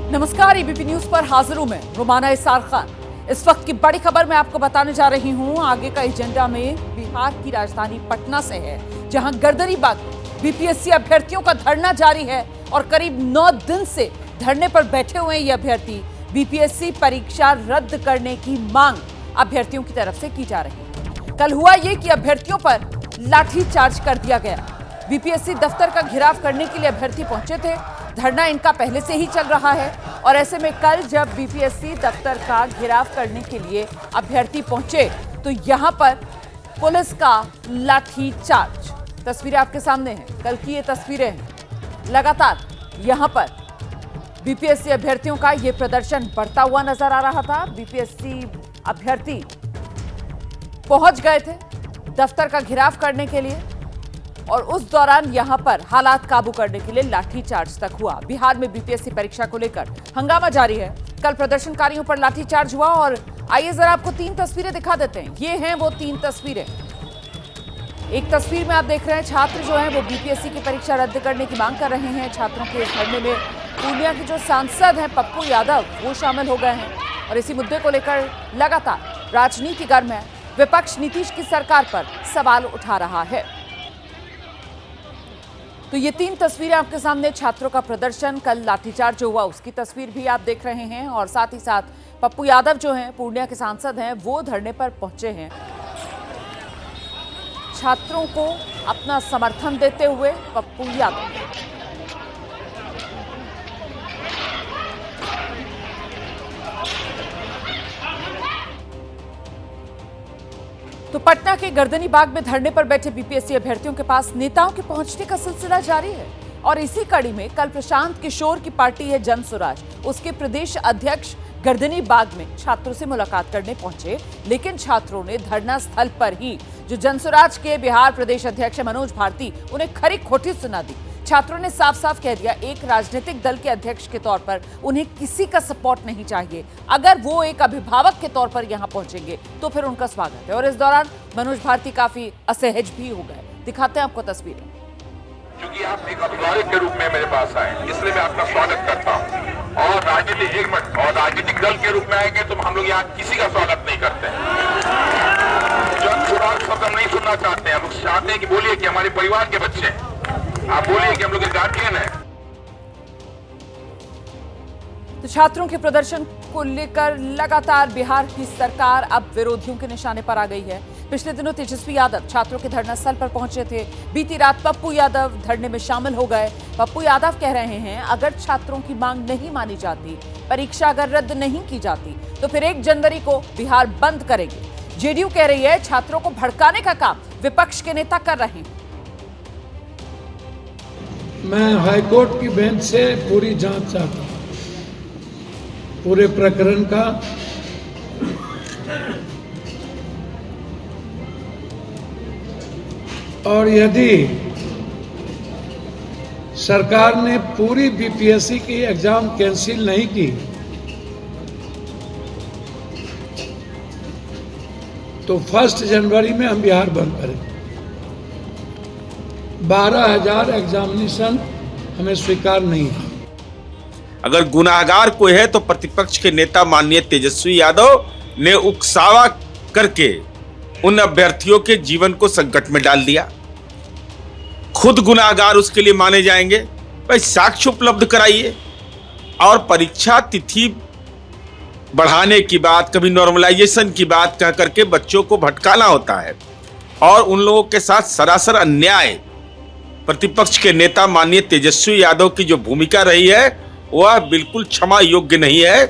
नमस्कार, ABP news पर हाजिर हूं मैं रुमाना इसार खान। इस वक्त की बड़ी खबर मैं आपको बताने जा रही हूं। आगे का एजेंडा में बिहार की राजधानी पटना से है, जहां गर्दनीबाग बीपीएससी अभ्यर्थियों का धरना जारी है और करीब 9 दिन से धरने पर बैठे हुए ये अभ्यर्थी बीपीएससी परीक्षा रद्द करने की मांग अभ्यर्थियों की तरफ से की जा रही है। कल हुआ ये कि अभ्यर्थियों पर लाठीचार्ज कर दिया गया। बीपीएससी दफ्तर का घेराव करने के लिए अभ्यर्थी पहुंचे थे। धरना इनका पहले से ही चल रहा है और ऐसे में कल जब बीपीएससी दफ्तर का घेराव करने के लिए अभ्यर्थी पहुंचे तो यहां पर पुलिस का लाठीचार्ज। तस्वीरें आपके सामने हैं, कल की ये तस्वीरें हैं। लगातार यहां पर बीपीएससी अभ्यर्थियों का ये प्रदर्शन बढ़ता हुआ नजर आ रहा था। बीपीएससी अभ्यर्थी पहुंच गए थे दफ्तर का घेराव करने के लिए और उस दौरान यहां पर हालात काबू करने के लिए लाठीचार्ज तक हुआ। बिहार में बीपीएससी परीक्षा को लेकर हंगामा जारी है। कल प्रदर्शनकारियों पर लाठीचार्ज हुआ और आइए जरा आपको 3 तस्वीरें दिखा देते हैं। ये हैं वो 3 तस्वीरें। एक तस्वीर में आप देख रहे हैं छात्र जो हैं वो बीपीएससी की परीक्षा रद्द करने की मांग कर रहे हैं। छात्रों के इस धरने में पूर्णिया के जो सांसद हैं पप्पू यादव वो शामिल हो गए हैं और इसी मुद्दे को लेकर लगातार राजनीति गर्म है। विपक्ष नीतीश की सरकार पर सवाल उठा रहा है। तो ये 3 तस्वीरें आपके सामने, छात्रों का प्रदर्शन, कल लाठीचार्ज जो हुआ उसकी तस्वीर भी आप देख रहे हैं और साथ ही साथ पप्पू यादव जो हैं पूर्णिया के सांसद हैं वो धरने पर पहुंचे हैं। छात्रों को अपना समर्थन देते हुए पप्पू यादव। तो पटना के गर्दनीबाग में धरने पर बैठे बीपीएससी अभ्यर्थियों के पास नेताओं के पहुंचने का सिलसिला जारी है और इसी कड़ी में कल प्रशांत किशोर की पार्टी है जन स्वराज, उसके प्रदेश अध्यक्ष गर्दनीबाग में छात्रों से मुलाकात करने पहुंचे। लेकिन छात्रों ने धरना स्थल पर ही जो जन स्वराज के बिहार प्रदेश अध्यक्ष मनोज भारती उन्हें खरी खोटी सुना दी। छात्रों ने साफ साफ कह दिया एक राजनीतिक दल के अध्यक्ष के तौर पर उन्हें किसी का सपोर्ट नहीं चाहिए। अगर वो एक अभिभावक के तौर पर यहां पहुंचेंगे तो फिर उनका स्वागत है। और इस दौरान मनोज भारती काफी असहज भी हो गए। दिखाते हैं आपको तस्वीरें। क्योंकि आप एक अभिभावक के रूप में मेरे पास आए, इसलिए मैं आपका स्वागत करता हूँ। और राजनीतिक दल के रूप में आएंगे तो हम लोग यहाँ किसी का स्वागत नहीं करते हैं। जन स्वराज शब्द हम नहीं सुनना चाहते हैं। हम लोग चाहते हैं कि बोलिए कि हमारे परिवार के बच्चे हैं, आप बोलिए कि हम लोग गार्जियन है। तो छात्रों के प्रदर्शन को लेकर लगातार बिहार की सरकार अब विरोधियों के निशाने पर आ गई है। पिछले दिनों तेजस्वी यादव छात्रों के धरना स्थल पर पहुंचे थे। बीती रात पप्पू यादव धरने में शामिल हो गए। पप्पू यादव कह रहे हैं अगर छात्रों की मांग नहीं मानी जाती, परीक्षा अगर रद्द नहीं की जाती तो फिर 1 जनवरी को बिहार बंद करेंगे। जेडीयू कह रही है छात्रों को भड़काने का काम विपक्ष के नेता कर रहे हैं। मैं हाईकोर्ट की बेंच से पूरी जांच चाहता हूं, पूरे प्रकरण का। और यदि सरकार ने पूरी बीपीएससी की एग्जाम कैंसिल नहीं की तो 1 जनवरी में हम बिहार बंद करेंगे। 12,000 एग्जामिनेशन हमें स्वीकार नहीं है। अगर गुनाहगार कोई है तो प्रतिपक्ष के नेता माननीय तेजस्वी यादव ने उकसावा करके उन अभ्यर्थियों के जीवन को संकट में डाल दिया। खुद गुनाहगार उसके लिए माने जाएंगे। भाई साक्ष्य उपलब्ध कराइए। और परीक्षा तिथि बढ़ाने की बात, कभी नॉर्मलाइजेशन की बात कह करके बच्चों को भटकाना होता है और उन लोगों के साथ सरासर अन्याय प्रतिपक्ष के नेता माननीय तेजस्वी यादव की जो भूमिका रही है वह बिल्कुल क्षमा योग्य नहीं है।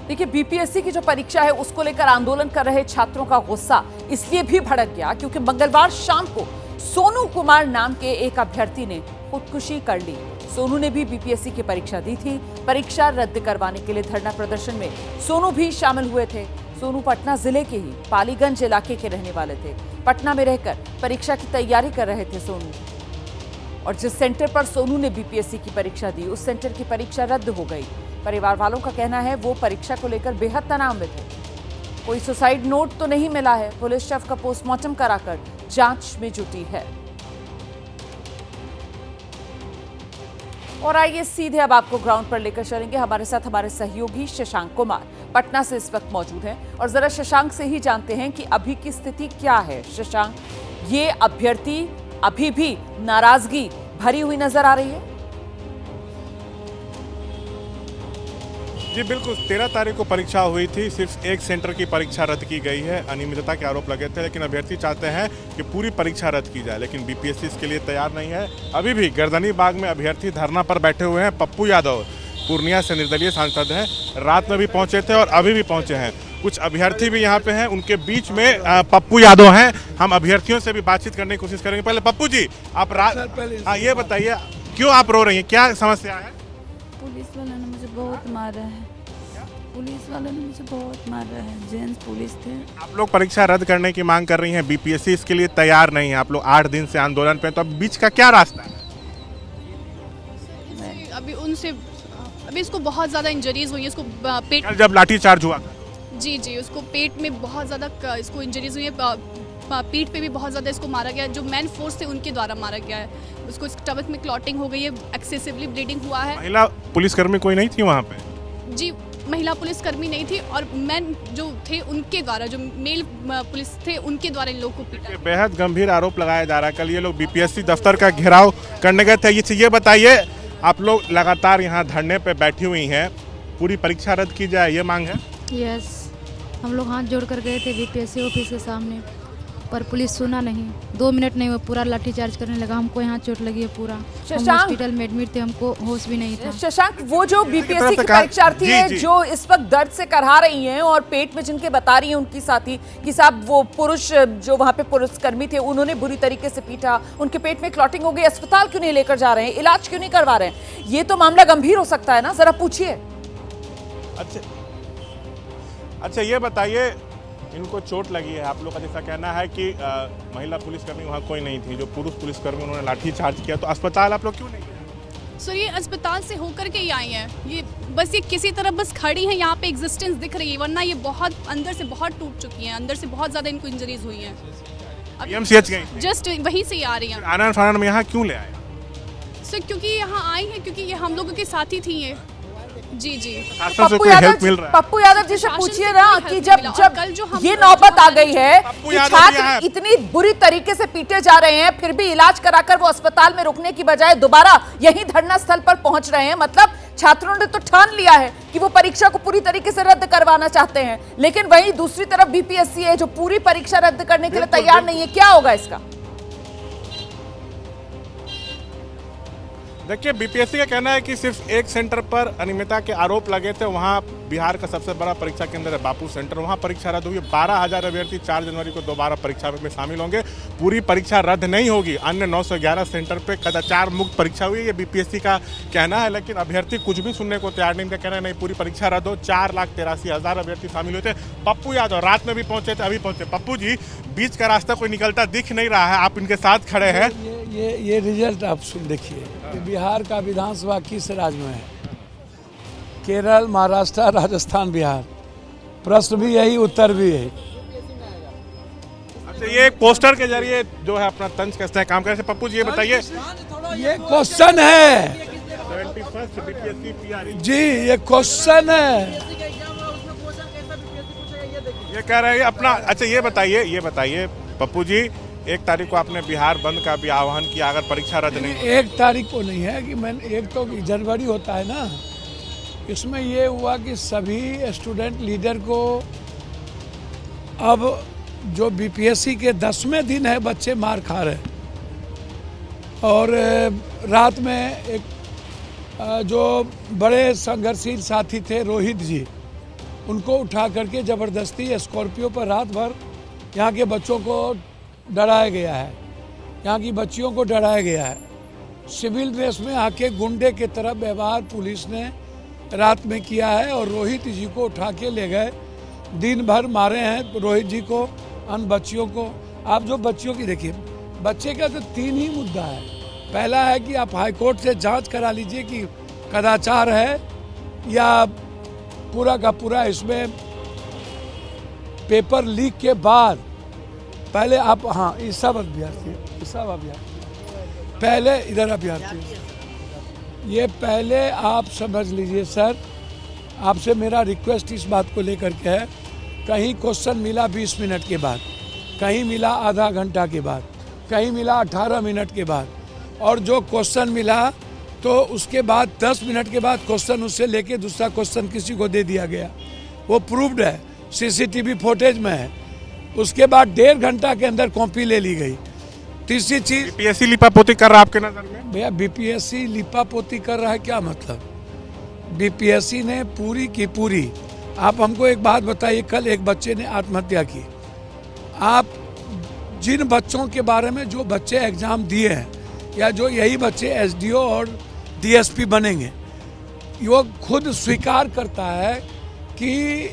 देखिए, बीपीएससी की जो परीक्षा है उसको लेकर आंदोलन कर रहे छात्रों का गुस्सा इसलिए भी भड़क गया क्योंकि मंगलवार शाम को सोनू कुमार नाम के एक अभ्यर्थी ने खुदकुशी कर ली। सोनू ने भी बीपीएससी की परीक्षा दी थी। परीक्षा रद्द करवाने के लिए धरना प्रदर्शन में सोनू भी शामिल हुए थे। सोनू पटना जिले के ही पालीगंज इलाके के रहने वाले थे। पटना में रहकर परीक्षा की तैयारी कर रहे थे सोनू। और जिस सेंटर पर सोनू ने बीपीएससी की परीक्षा दी उस सेंटर की परीक्षा रद्द हो गई। परिवार वालों का कहना है वो परीक्षा को लेकर बेहद तनाव में थे। कोई सुसाइड नोट तो नहीं मिला है। पुलिस शव का पोस्टमार्टम कराकर जांच में जुटी है। और आइए सीधे अब आपको ग्राउंड पर लेकर चलेंगे। हमारे साथ हमारे सहयोगी शशांक कुमार पटना से इस वक्त मौजूद हैं और जरा शशांक से ही जानते हैं कि अभी की स्थिति क्या है। शशांक, ये अभ्यर्थी अभी भी नाराजगी भरी हुई नजर आ रही है? जी बिल्कुल, 13 तारीख को परीक्षा हुई थी। सिर्फ एक सेंटर की परीक्षा रद्द की गई है। अनियमितता के आरोप लगे थे, लेकिन अभ्यर्थी चाहते हैं कि पूरी परीक्षा रद्द की जाए, लेकिन बीपीएससी इसके लिए तैयार नहीं है। अभी भी गर्दनी बाग में अभ्यर्थी धरना पर बैठे हुए हैं। पप्पू यादव पूर्णिया से निर्दलीय सांसद हैं, रात में भी पहुंचे थे और अभी भी पहुंचे हैं। कुछ अभ्यर्थी भी यहाँ पे हैं, उनके बीच में पप्पू यादव हैं। हम अभ्यर्थियों से भी बातचीत करने की कोशिश करेंगे। पहले पप्पू जी, आप ये बताइए, क्यों आप रो रही हैं, क्या समस्या है? पुलिस वाले ने मुझे बहुत मारा है। पुलिस वाले ने मुझे बहुत मारा है। जेंट्स पुलिस थे। आप लोग परीक्षा रद्द करने की मांग कर रही हैं, बीपीएससी इसके लिए तैयार नहीं है। आप लोग 8 दिन से आंदोलन पे, तो अब बीच का क्या रास्ता है? अभी इसको बहुत ज़्यादा इंजरीज हुई है। इसको पेट, कल जब लाठीचार्ज हुआ था, जी उसको पेट में बहुत ज़्यादा इसको इंजरीज हुई है। पीठ पे भी बहुत ज़्यादा इसको मारा गया है। जो मैन फोर्स थे उनके द्वारा मारा गया है। उसको स्टमक में क्लॉटिंग हो गई है, एक्सेसिवली ब्लीडिंग हुआ है। महिला पुलिसकर्मी कोई नहीं थी वहाँ पे? जी, महिला पुलिसकर्मी नहीं थी और मैन जो थे उनके द्वारा, जो मेल पुलिस थे उनके द्वारा इन लोगों को पीटा। बेहद गंभीर आरोप लगाया जा रहा है। कल ये लोग बीपीएससी दफ्तर का घेराव करने गए थे। ये बताइए, आप लोग लगातार यहाँ धरने पे बैठी हुई हैं, पूरी परीक्षा रद्द की जाए, ये मांग है? यस, हम लोग हाथ जोड़ कर गए थे बीपीएससी ऑफिस के सामने, पर पुलिस सुना नहीं। 2 मिनट नहीं हुआ, पूरा लाठीचार्ज करने लगा। हमको यहाँ चोट लगी है पूरा। हम हॉस्पिटल में एडमिट थे, हमको होश भी नहीं था। शशांक, वो जो बीपीएससी की परीक्षार्थी है जो इस वक्त दर्द से करहा रही हैं और पेट में जिनके बता रही हैं उनकी साथी कि साहब वो पुरुष जो वहाँ पे पुलिसकर्मी थे उन्होंने बुरी तरीके से पीटा, उनके पेट में क्लॉटिंग हो गई, अस्पताल क्यों नहीं लेकर जा रहे हैं, इलाज क्यों नहीं करवा रहे हैं? ये तो मामला गंभीर हो सकता है ना, जरा पूछिए। अच्छा ये बताइए, इनको चोट लगी है, आप लोग का जैसा कहना है कि महिला पुलिसकर्मी वहाँ कोई नहीं थी, जो पुरुष पुलिसकर्मी उन्होंने लाठीचार्ज किया, तो अस्पताल आप लोग क्यों नहीं गए? सर, ये अस्पताल से होकर के ही आई हैं। ये किसी तरह बस खड़ी हैं, यहाँ पे एग्जिस्टेंस दिख रही है, वरना ये बहुत अंदर से बहुत टूट चुकी हैं। अंदर से बहुत ज़्यादा इनको इंजरीज हुई हैं। PMCH गई, जस्ट वहीं से ही आ रही हैं। आनंद फानंद में यहाँ क्यों ले आए? सर, क्योंकि यहाँ आई हैं, क्योंकि ये हम लोगों के साथी थी ये। जी पप्पू यादव जी से पूछिए ना कि जब ये नौबत आ गई है कि छात्र इतनी बुरी तरीके से पीटे जा रहे हैं, फिर भी इलाज कराकर वो अस्पताल में रुकने की बजाय दोबारा यही धरना स्थल पर पहुंच रहे हैं। मतलब छात्रों ने तो ठान लिया है कि वो परीक्षा को पूरी तरीके से रद्द करवाना चाहते हैं, लेकिन वहीं दूसरी तरफ बीपीएससी है जो पूरी परीक्षा रद्द करने के लिए तैयार नहीं है। क्या होगा इसका? देखिए, बीपीएससी का कहना है कि सिर्फ एक सेंटर पर अनियमितता के आरोप लगे थे। वहाँ बिहार का सबसे बड़ा परीक्षा केंद्र है बापू सेंटर, वहाँ परीक्षा रद्द हुई। 12,000 अभ्यर्थी 4 जनवरी को दोबारा परीक्षा में शामिल होंगे। पूरी परीक्षा रद्द नहीं होगी। अन्य 911 सेंटर पे कदाचार मुक्त परीक्षा हुई, ये बीपीएससी का कहना है, लेकिन अभ्यर्थी कुछ भी सुनने को तैयार नहीं। इनका कहना है नहीं, पूरी परीक्षा रद्द हो। 4,83,000 अभ्यर्थी शामिल हुए थे। पप्पू यादव रात में भी पहुंचे थे, अभी पहुंचे। पप्पू जी, बीच का रास्ता कोई निकलता दिख नहीं रहा है, आप इनके साथ खड़े हैं। ये रिजल्ट आप सुन देखिए, बिहार का विधानसभा किस राज्य में है? केरल, महाराष्ट्र, राजस्थान, बिहार। प्रश्न भी यही, उत्तर भी यही। अच्छा, ये एक पोस्टर के जरिए जो है अपना तंज कसते हैं, काम करते हैं। पप्पू जी ये बताइए, ये क्वेश्चन है 71st बीपीएससी पीआरई जी, ये क्वेश्चन है। ये कह रहे हैं अपना। अच्छा ये बताइए पप्पू जी, 1 तारीख को आपने बिहार बंद का भी आह्वान किया, अगर परीक्षा रद्द नहीं। 1 तारीख को नहीं है कि मैंने, 1 तो जनवरी होता है ना, इसमें ये हुआ कि सभी स्टूडेंट लीडर को अब जो बीपीएससी के 10वें दिन है, बच्चे मार खा रहे हैं। और रात में एक जो बड़े संघर्षशील साथी थे रोहित जी, उनको उठा करके ज़बरदस्ती स्कॉर्पियो पर रात भर यहाँ के बच्चों को डराया गया है, यहाँ की बच्चियों को डराया गया है। सिविल ड्रेस में आके गुंडे के तरफ व्यवहार पुलिस ने रात में किया है और रोहित जी को उठा के ले गए। दिन भर मारे हैं रोहित जी को, अन्य बच्चियों को। आप जो बच्चियों की देखिए, बच्चे का तो 3 ही मुद्दा है। पहला है कि आप हाईकोर्ट से जांच करा लीजिए कि कदाचार है या पूरा का पूरा इसमें पेपर लीक के बाद पहले आप, हाँ ये सब अभ्यर्थी पहले इधर अभ्यर्थी ये पहले आप समझ लीजिए सर, आपसे मेरा रिक्वेस्ट इस बात को लेकर के है, कहीं क्वेश्चन मिला 20 मिनट के बाद, कहीं मिला आधा घंटा के बाद, कहीं मिला 18 मिनट के बाद, और जो क्वेश्चन मिला तो उसके बाद 10 मिनट के बाद क्वेश्चन उससे लेके दूसरा क्वेश्चन किसी को दे दिया गया। वो प्रूव्ड है, सीसीटीवी फुटेज में है। उसके बाद 1.5 घंटा के अंदर कॉपी ले ली गई। तीसरी चीज, बीपीएससी लिपापोती कर रहा है आपके नजर में? भैया बीपीएससी लिपापोती कर रहा है, क्या मतलब? बीपीएससी ने पूरी की पूरी, आप हमको एक बात बताइए, कल एक बच्चे ने आत्महत्या की, आप जिन बच्चों के बारे में, जो बच्चे एग्जाम दिए हैं या जो यही बच्चे एसडीओ और डीएसपी बनेंगे, वो खुद स्वीकार करता है कि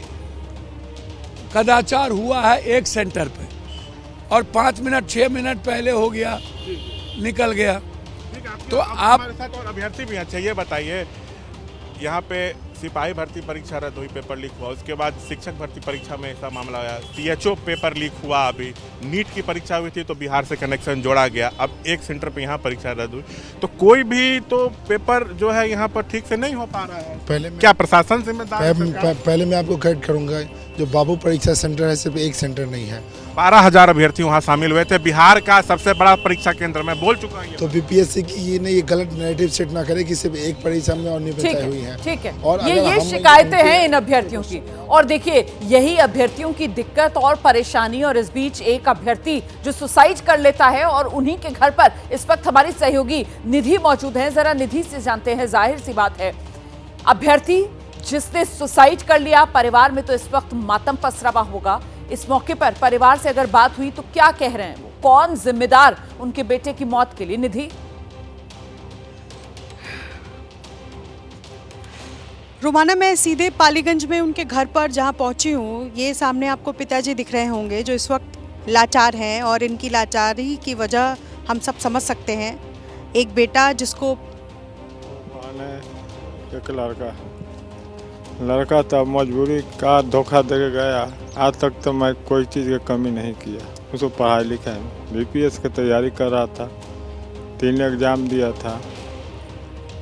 कदाचार हुआ है एक सेंटर पे और 5 मिनट 6 मिनट पहले हो गया, निकल गया। तो आप हमारे साथ और अभ्यर्थी भी हैं, ये बताइए, यहाँ पे सिपाही भर्ती परीक्षा रद्द हुई, पेपर लीक हुआ, उसके बाद शिक्षक भर्ती परीक्षा में ऐसा मामला आया, सीएचओ पेपर लीक हुआ, अभी नीट की परीक्षा हुई थी तो बिहार से कनेक्शन जोड़ा गया, अब एक सेंटर पे यहाँ परीक्षा रद्द हुई, तो कोई भी तो पेपर जो है यहाँ पर ठीक से नहीं हो पा रहा है। पहले क्या प्रशासन जिम्मेदार है? पहले मैं आपको गाइड करूंगा, जो बाबू परीक्षा सेंटर है सिर्फ एक सेंटर नहीं है। 12,000 अभ्यर्थी वहाँ शामिल हुए थे, बिहार का सबसे बड़ा परीक्षा केंद्र, मैं बोल चुका हूँ। तो बीपीएससी की ये गलत नैरेटिव सेट ना करे कि सिर्फ एक परीक्षा में और निबंधन हुई है। ठीक है, और ये शिकायतें हैं इन अभ्यर्थियों की, और देखिए यही अभ्यर्थियों की दिक्कत और परेशानी। और इस बीच एक अभ्यर्थी जो सुसाइड कर लेता है, और उन्हीं के घर पर इस वक्त हमारी सहयोगी निधि मौजूद है, जरा निधि से जानते हैं। जाहिर सी बात है, अभ्यर्थी जिसने सुसाइड कर लिया, परिवार में तो इस वक्त मातम पसरा हुआ होगा। इस मौके पर परिवार से अगर बात हुई तो क्या कह रहे हैं वो, कौन जिम्मेदार उनके बेटे की मौत के लिए? निधि। रोमाना, मैं सीधे पालीगंज में उनके घर पर जहां पहुंची हूं, ये सामने आपको पिताजी दिख रहे होंगे जो इस वक्त लाचार हैं, और इनकी लाचारी की वजह हम सब समझ सकते हैं। एक बेटा जिसको एक लड़का था, मजबूरी का धोखा दे के गया। आज तक तो मैं कोई चीज़ की कमी नहीं किया, उसको पढ़ाई लिखाई में बीपीएस की तैयारी कर रहा था, 3 एग्ज़ाम दिया था,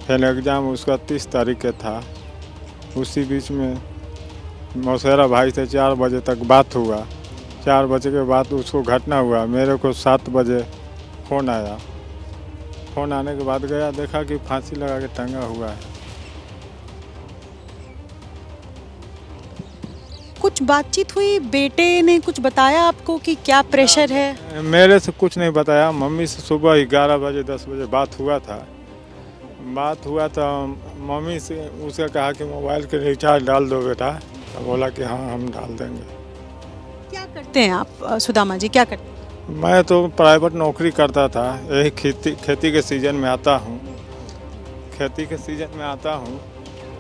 फिर एग्ज़ाम उसका 30 तारीख का था। उसी बीच में मौसेरा भाई से 4 बजे तक बात हुआ, 4 बजे के बाद उसको घटना हुआ। मेरे को 7 बजे फ़ोन आया, फ़ोन आने के बाद गया, देखा कि फांसी लगा के टंगा हुआ है। कुछ बातचीत हुई, बेटे ने कुछ बताया आपको कि क्या प्रेशर है? मेरे से कुछ नहीं बताया, मम्मी से सुबह 11 बजे 10 बजे बात हुआ था। मम्मी से उसे कहा कि मोबाइल के रिचार्ज डाल दो बेटा, तो बोला कि हाँ हम डाल देंगे। क्या करते हैं आप सुदामा जी, क्या करते हैं? मैं तो प्राइवेट नौकरी करता था, यही खेती के सीजन में आता हूँ,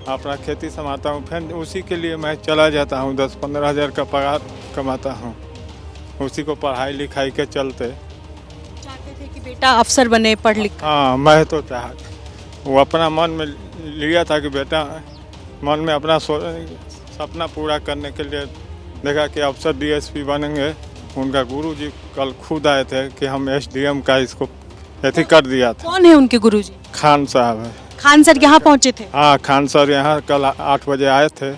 अपना खेती संभालता हूँ, फिर उसी के लिए मैं चला जाता हूँ, 10-15 हज़ार का पगार कमाता हूँ, उसी को पढ़ाई लिखाई के चलते। चाहते थे कि बेटा अफसर बने, पढ़ लिख? हाँ, मैं तो चाहता, वो अपना मन में लिया था कि बेटा, मन में अपना सपना पूरा करने के लिए देखा कि अफसर डीएसपी बनेंगे। उनका गुरुजी कल खुद आए थे कि हम एसडीएम का इसको ऐसे कर दिया था। कौन है उनके गुरुजी? खान साहब है। खान सर यहाँ पहुँचे थे? हाँ, खान सर यहाँ कल 8 बजे आए थे,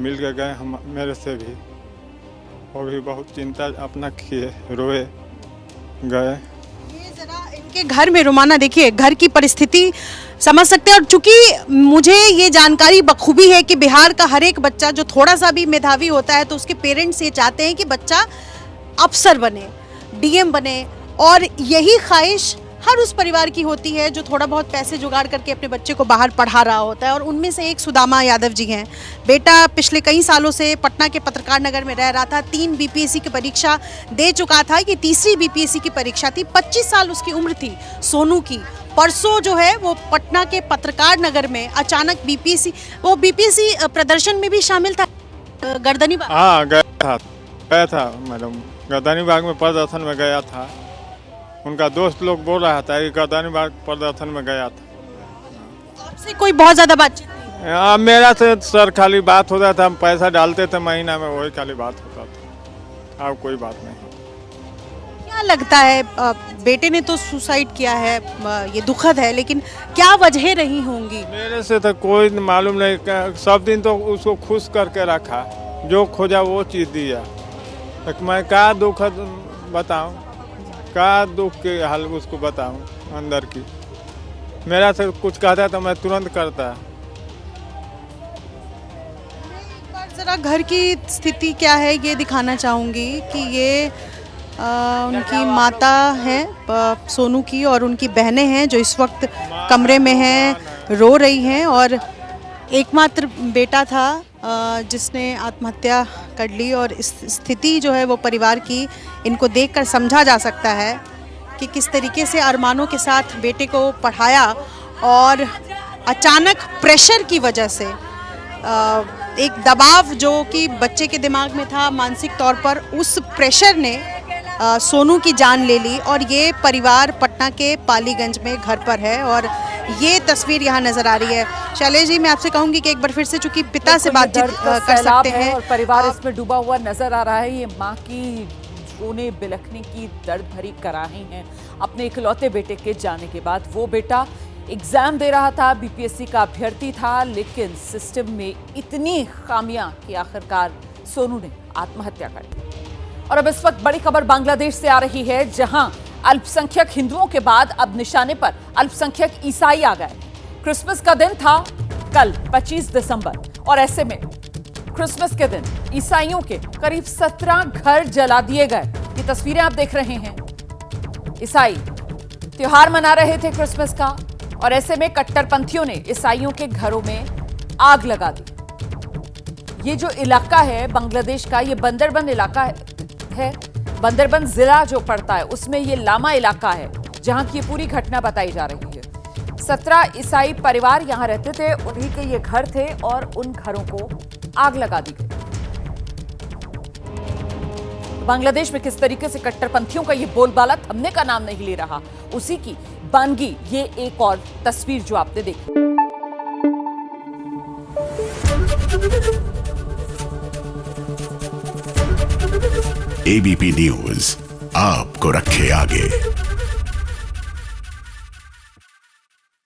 मिल के गए हम, मेरे से भी, और भी बहुत चिंता अपना किए, रोए गए। ये जरा इनके घर में रोमाना देखिए, घर की परिस्थिति समझ सकते हैं। और चूंकि मुझे ये जानकारी बखूबी है कि बिहार का हर एक बच्चा जो थोड़ा सा भी मेधावी होता है तो उसके पेरेंट्स ये चाहते हैं कि बच्चा अफसर बने, डीएम बने, और यही ख्वाहिश हर उस परिवार की होती है जो थोड़ा बहुत पैसे जुगाड़ करके अपने बच्चे को बाहर पढ़ा रहा होता है। और उनमें से एक सुदामा यादव जी हैं। बेटा पिछले कई सालों से पटना के पत्रकार नगर में रह रहा था, 3 बीपीएससी की परीक्षा दे चुका था, ये तीसरी बीपीएससी की परीक्षा थी। 25 साल उसकी उम्र थी सोनू की। परसों जो है वो पटना के पत्रकार नगर में अचानक बीपीएससी प्रदर्शन में भी शामिल था, गर्दनी बाग। हाँ, गया था मैडम, गर्दनी बाग में प्रदर्शन में गया था। उनका दोस्त लोग बोल रहा था कि गर्दनी बाग प्रदर्शन में गया था। आपसे कोई बहुत ज्यादा बातचीत नहीं? हाँ, मेरा से सर खाली बात होता था, हम पैसा डालते थे महीना में, वही खाली बात होता था, अब कोई बात नहीं। क्या लगता है बेटे ने तो सुसाइड किया है, ये दुखद है, लेकिन क्या वजह रही होंगी? मेरे से तो कोई मालूम नहीं, सब दिन तो उसको खुश करके रखा, जो खोजा वो चीज़ दिया। मैं क्या दुख बताऊं, क्या दुख के हाल उसको बताऊं अंदर की। मेरा से कुछ कहता तो मैं तुरंत करता। एक बार जरा घर की स्थिति क्या है ये दिखाना चाहूँगी कि ये उनकी माता है सोनू की, और उनकी बहनें हैं जो इस वक्त कमरे में हैं, रो रही हैं। और एकमात्र बेटा था जिसने आत्महत्या कर ली, और इस स्थिति जो है वो परिवार की, इनको देखकर समझा जा सकता है कि किस तरीके से अरमानों के साथ बेटे को पढ़ाया, और अचानक प्रेशर की वजह से एक दबाव जो कि बच्चे के दिमाग में था मानसिक तौर पर, उस प्रेशर ने सोनू की जान ले ली। और ये परिवार पटना के पालीगंज में घर पर है, और ये तस्वीर यहाँ नजर आ रही है। शैलेश जी, मैं आपसे कहूँगी कि एक बार फिर से, चूंकि पिता से बातचीत कर सकते हैं, और परिवार इसमें डूबा हुआ नजर आ रहा है। ये माँ की रोने बिलखने की दर्द भरी कराहें हैं अपने इकलौते बेटे के जाने के बाद। वो बेटा एग्जाम दे रहा था, बीपीएससी का अभ्यर्थी था, लेकिन सिस्टम में इतनी खामियां कि आखिरकार सोनू ने आत्महत्या कर ली। और अब इस वक्त बड़ी खबर बांग्लादेश से आ रही है, जहां अल्पसंख्यक हिंदुओं के बाद अब निशाने पर अल्पसंख्यक ईसाई आ गए। क्रिसमस का दिन था कल 25 दिसंबर, और ऐसे में क्रिसमस के दिन ईसाइयों के करीब 17 घर जला दिए गए। ये तस्वीरें आप देख रहे हैं। ईसाई त्योहार मना रहे थे क्रिसमस का, और ऐसे में कट्टरपंथियों ने ईसाइयों के घरों में आग लगा दी। ये जो इलाका है बांग्लादेश का, ये बंदरबन इलाका है। बंदरबन जिला जो पड़ता है उसमें ये लामा इलाका है, जहां की ये पूरी घटना बताई जा रही है। 17 ईसाई परिवार यहां रहते थे, उन्हीं के ये घर थे, और उन घरों को आग लगा दी गई। बांग्लादेश में किस तरीके से कट्टरपंथियों का ये बोलबाला थमने का नाम नहीं ले रहा, उसी की बानगी ये एक और तस्वीर जो आपने देखी। एबीपी न्यूज आपको रखे आगे।